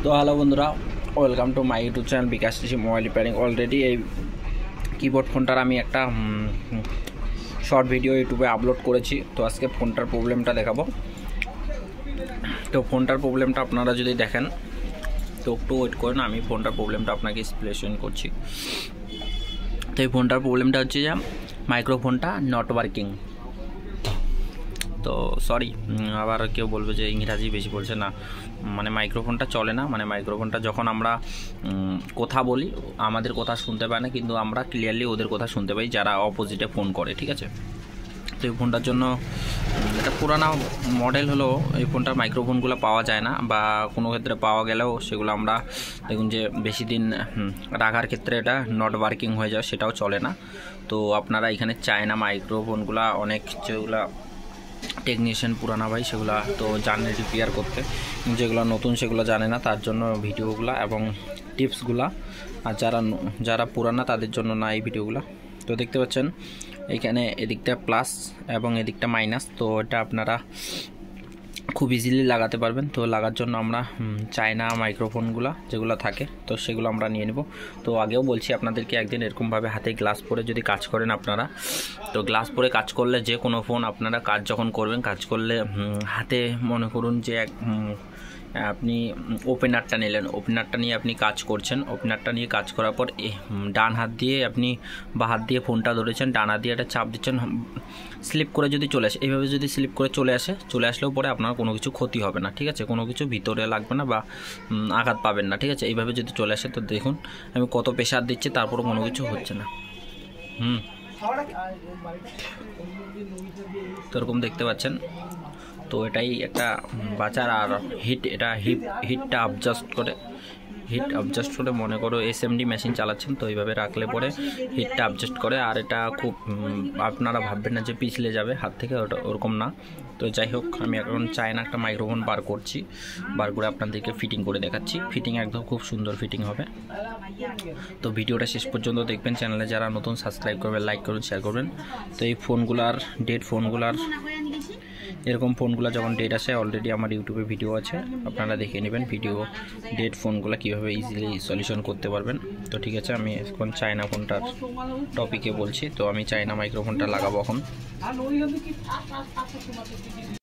তো হ্যালো বন্ধুরা, welcome to my YouTube channel Bikash TC mobile repairing. Already এই keyboard ফোনটার আমি একটা শর্ট ভিডিও ইউটিউবে আপলোড করেছি। তো আজকে ফোনটার প্রবলেমটা দেখাবো। তো ফোনটার প্রবলেমটা আপনারা যদি দেখেন তো একটু ওয়েট করেন, আমি ফোনটার প্রবলেমটা আপনাকে এক্সপ্লেন করছি। তো এই ফোনটার প্রবলেমটা হচ্ছে যে মাইক্রোফোনটা নট ওয়ার্কিং। তো সরি, আবার কেউ বলবে যে ইংরাজি বেশি বলছে না, মানে মাইক্রোফোনটা চলে না। মানে মাইক্রোফোনটা যখন আমরা কথা বলি আমাদের কথা শুনতে পায় না, কিন্তু আমরা ক্লিয়ারলি ওদের কথা শুনতে পাই যারা অপোজিটে ফোন করে, ঠিক আছে। তো এই ফোনটার জন্য এটা পুরানো মডেল হলো, এই ফোনটার মাইক্রোফোনগুলো পাওয়া যায় না, বা কোনো ক্ষেত্রে পাওয়া গেলেও সেগুলো আমরা দেখুন যে বেশি দিন রাখার ক্ষেত্রে এটা নট ওয়ার্কিং হয়ে যায়, সেটাও চলে না। তো আপনারা এখানে চায়না মাইক্রোফোনগুলো অনেক যেগুলো টেকনিশিয়ান পুরানা ভাই সেগুলো তো জানে রিপেয়ার করতে, যেগুলো নতুন সেগুলো জানে না, তার জন্য ভিডিওগুলো এবং টিপসগুলো। আর যারা পুরানা তাদের জন্য না এই ভিডিওগুলো। তো দেখতে পাচ্ছেন এখানে এদিকটা প্লাস এবং এদিকটা মাইনাস, তো এটা আপনারা খুব ইজিলি লাগাতে পারবেন। তো লাগার জন্য আমরা চায়না মাইক্রোফোনগুলো যেগুলো থাকে তো সেগুলো আমরা নিয়ে নেব। তো আগেও বলছি আপনাদেরকে, একদিন এরকমভাবে হাতে গ্লাস পরে যদি কাজ করেন আপনারা, তো গ্লাস পরে কাজ করলে যে কোনো ফোন আপনারা কাজ যখন করবেন, কাজ করলে হাতে মনে করুন যে আপনি ওপেনারটা নিলেন, ওপেনারটা নিয়ে আপনি কাজ করছেন, ওপেনারটা নিয়ে কাজ করার পর ডান হাত দিয়ে আপনি বা হাত দিয়ে ফোনটা ধরেছেন, ডান হাত দিয়ে একটা চাপ দিচ্ছেন, স্লিপ করে যদি চলে আসে, এইভাবে যদি স্লিপ করে চলে আসলেও পরে আপনার কোনো কিছু ক্ষতি হবে না, ঠিক আছে। কোনো কিছু ভিতরে লাগবে না বা আঘাত পাবেন না, ঠিক আছে। এইভাবে যদি চলে আসে, তো দেখুন আমি কত প্রেশার দিচ্ছি, তারপরও কোনো কিছু হচ্ছে না। তো এরকম দেখতে পাচ্ছেন। তো এটাই একটা বাঁচার। আর এটা হিটটা অ্যাডজাস্ট করে মনে করো এসএমডি মেশিন চালাচ্ছেন, তো এইভাবে রাখলে পরে হিটটা অ্যাডজাস্ট করে। আর এটা খুব আপনারা ভাববেন না যে পিছলে যাবে হাত থেকে, ওটা ওরকম না। তো যাই হোক, আমি এখন চায়না একটা মাইক্রোফোন বার করে আপনাদেরকে ফিটিং করে দেখাচ্ছি। ফিটিং একদম খুব সুন্দর ফিটিং হবে। তো ভিডিওটা শেষ পর্যন্ত দেখবেন। চ্যানেলে যারা নতুন সাবস্ক্রাইব করবেন, লাইক করবেন, শেয়ার করবেন। তো এই ফোনগুলার এরকম ফোনগুলো যখন ডেট আসে, অলরেডি আমার ইউটিউবে ভিডিও আছে, আপনারা দেখে নেবেন ভিডিও ডেট ফোনগুলো কীভাবে ইজিলি সলিউশন করতে পারবেন। তো ঠিক আছে, আমি এখন চায়না ফোনটার টপিকে বলছি। তো আমি চায়না মাইক্রোফোনটা লাগাবো এখন।